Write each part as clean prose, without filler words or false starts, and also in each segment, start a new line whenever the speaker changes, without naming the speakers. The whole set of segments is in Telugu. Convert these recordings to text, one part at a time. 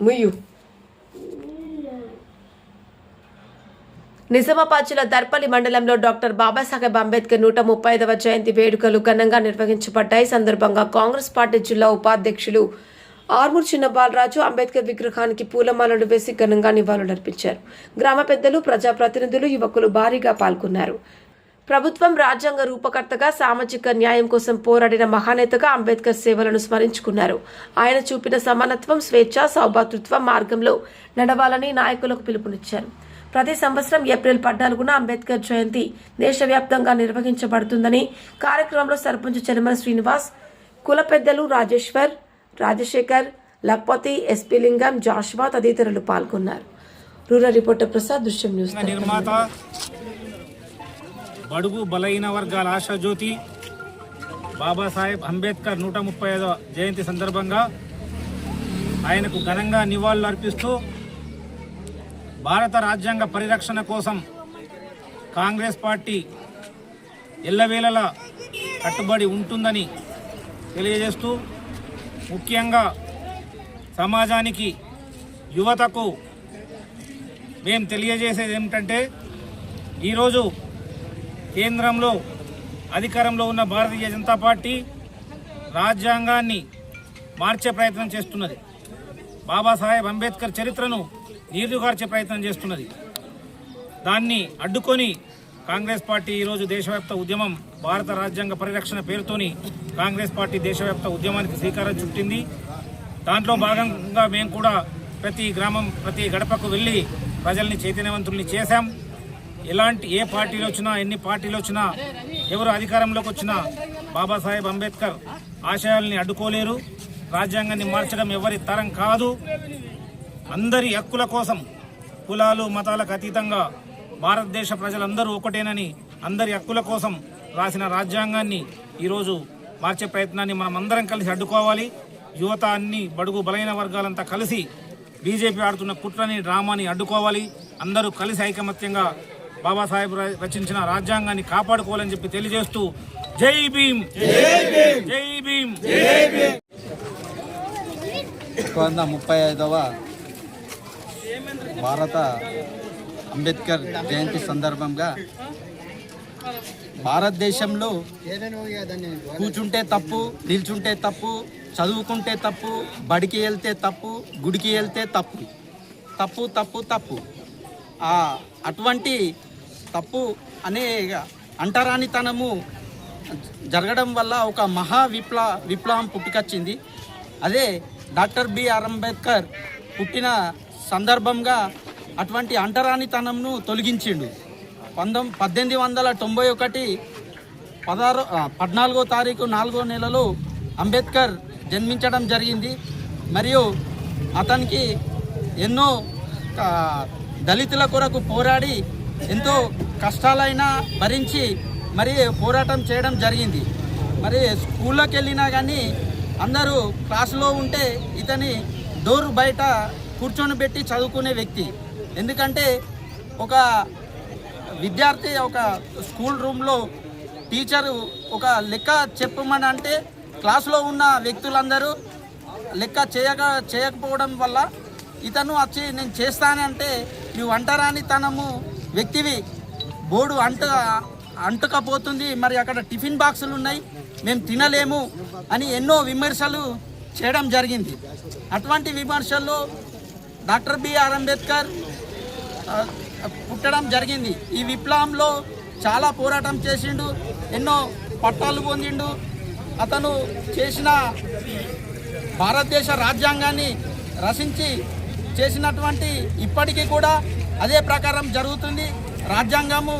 ముయ్యు. నిజామాబాద్ జిల్లా దర్పల్లి మండలంలో డాక్టర్ బాబాసాహెబ్ అంబేద్కర్ 135వ జయంతి వేడుకలు ఘనంగా నిర్వహించబడ్డాయి. సందర్భంగా కాంగ్రెస్ పార్టీ జిల్లా ఉపాధ్యక్షులు ఆర్మూర్ చిన్న బాలరాజు అంబేద్కర్ విగ్రహానికి పూలమాలలు వేసి ఘనంగా నివాళులర్పించారు. గ్రామ పెద్దలు, ప్రజాప్రతినిధులు, యువకులు భారీగా పాల్గొన్నారు. ప్రభుత్వం రాజ్యాంగ రూపకర్తగా సామాజిక న్యాయం కోసం పోరాడిన మహానేతగా అంబేద్కర్ సేవలను స్మరించుకున్నారు. ఆయన చూపిన సమానత్వం, స్వేచ్ఛ, సౌభాతృత్వ మార్గంలో నడవాలని నాయకులకు పిలుపునిచ్చారు. ప్రతి సంవత్సరం ఏప్రిల్ 14న అంబేద్కర్ జయంతి దేశవ్యాప్తంగా నిర్వహించబడుతుందని కార్యక్రమంలో సర్పంచ్ చెరుమల శ్రీనివాస్, కుల పెద్దలు రాజేశ్వర్, రాజశేఖర్, లక్పతి, ఎస్పీ లింగం, జాషువా తదితరులు పాల్గొన్నారు. రూరల్ రిపోర్టర్ ప్రసాద్, దృశ్యం న్యూస్.
నిర్మాత, బడుగు బలహీన వర్గాల ఆశాజ్యోతి బాబాసాహెబ్ అంబేద్కర్ 135వ జయంతి సందర్భంగా ఆయనకు ఘనంగా నివాళులు అర్పిస్తూ భారత రాజ్యాంగ పరిరక్షణ కోసం కాంగ్రెస్ పార్టీ ఎల్లవేళలా కట్టుబడి ఉంటుందని తెలియజేస్తూ, ముఖ్యంగా సమాజానికి, యువతకు మేము తెలియజేసేది ఏమిటంటే, ఈరోజు కేంద్రంలో అధికారంలో ఉన్న భారతీయ జనతా పార్టీ రాజ్యాంగాన్ని మార్చే ప్రయత్నం చేస్తున్నది. బాబాసాహెబ్ అంబేద్కర్ చరిత్రను నీరుగార్చే ప్రయత్నం చేస్తున్నది. దాన్ని అడ్డుకొని కాంగ్రెస్ పార్టీ ఈరోజు దేశవ్యాప్త ఉద్యమం, భారత రాజ్యాంగ పరిరక్షణ పేరుతోని కాంగ్రెస్ పార్టీ దేశవ్యాప్త ఉద్యమానికి శ్రీకారం చుట్టింది. దాంట్లో భాగంగా మేము కూడా ప్రతి గ్రామం, ప్రతి గడపకు వెళ్ళి ప్రజల్ని చైతన్యవంతుల్ని చేశాం. ఏ పార్టీలు వచ్చినా, ఎన్ని పార్టీలు వచ్చినా, ఎవరు అధికారంలోకి వచ్చినా బాబాసాహెబ్ అంబేద్కర్ ఆశయాల్ని అడ్డుకోలేరు. రాజ్యాంగాన్ని మార్చడం ఎవరి తరం కాదు. అందరి హక్కుల కోసం, కులాలు మతాలకు అతీతంగా భారతదేశ ప్రజలందరూ ఒకటేనని, అందరి హక్కుల కోసం రాసిన రాజ్యాంగాన్ని ఈరోజు మార్చే ప్రయత్నాన్ని మనం అందరం కలిసి అడ్డుకోవాలి. యువత, అన్ని బడుగు బలైన వర్గాలంతా కలిసి బీజేపీ ఆడుతున్న కుట్రని, డ్రామాని అడ్డుకోవాలి. అందరూ కలిసి ఐకమత్యంగా బాబాసాహెబ్ రచించిన రాజ్యాంగాన్ని కాపాడుకోవాలని చెప్పి తెలియజేస్తూ జై భీమ్, జై భీమ్.
135వ భారత అంబేద్కర్ జయంతి సందర్భంగా భారతదేశంలో కూర్చుంటే తప్పు, నిల్చుంటే తప్పు, చదువుకుంటే తప్పు, బడికి వెళ్తే తప్పు, గుడికి వెళ్తే తప్పు, తప్పు తప్పు తప్పు. అటువంటి తప్పు అనే అంటరానితనము జరగడం వల్ల ఒక విప్లవం పుట్టుకొచ్చింది. అదే డాక్టర్ బిఆర్ అంబేద్కర్ పుట్టిన సందర్భంగా అటువంటి అంటరానితనంను తొలగించిండు. 1891 14వ తారీఖు 4వ నెలలో అంబేద్కర్ జన్మించడం జరిగింది. మరియు అతనికి ఎన్నో దళితుల కొరకు పోరాడి ఎంతో కష్టాలైనా భరించి మరి పోరాటం చేయడం జరిగింది. మరి స్కూల్లోకి వెళ్ళినా కానీ అందరూ క్లాసులో ఉంటే ఇతని డోర్ బయట కూర్చొని పెట్టి చదువుకునే వ్యక్తి. ఎందుకంటే ఒక విద్యార్థి ఒక స్కూల్ రూమ్లో టీచరు ఒక లెక్క చెప్పమని అంటే క్లాసులో ఉన్న వ్యక్తులందరూ లెక్క చేయకపోవడం వల్ల ఇతను వచ్చి నేను చేస్తానంటే, నువ్వు అంటరానితనము వ్యక్తివి, బోర్డు అంటుకపోతుంది, మరి అక్కడ టిఫిన్ బాక్సులు ఉన్నాయి, మేము తినలేము అని ఎన్నో విమర్శలు చేయడం జరిగింది. అటువంటి విమర్శల్లో డాక్టర్ బిఆర్ అంబేద్కర్ పుట్టడం జరిగింది. ఈ విప్లవంలో చాలా పోరాటం చేసిండు, ఎన్నో పట్టాలు పొందిండు. అతను చేసిన భారతదేశ రాజ్యాంగాన్ని రచించి చేసినటువంటి ఇప్పటికీ కూడా అదే ప్రకారం జరుగుతుంది. రాజ్యాంగము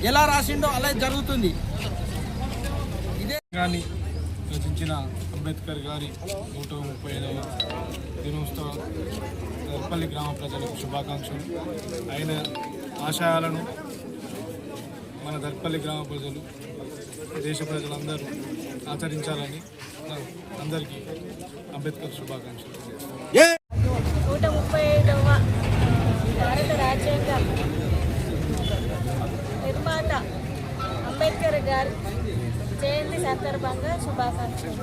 ఎలా రాసిండో అలా జరుగుతుంది. ఇదే
రచించిన అంబేద్కర్ గారి 135వ దినోత్సవ దర్పల్లి గ్రామ ప్రజలకు శుభాకాంక్షలు. ఆయన ఆశయాలను మన దర్పల్లి గ్రామ ప్రజలు, దేశ ప్రజలందరూ ఆచరించాలని అందరికీ అంబేద్కర్ శుభాకాంక్షలు.
135వ భారత రాజ్యాంగ నిర్మాత అంబేద్కర్ గారి జయంతి సందర్భంగా శుభాకాంక్షలు.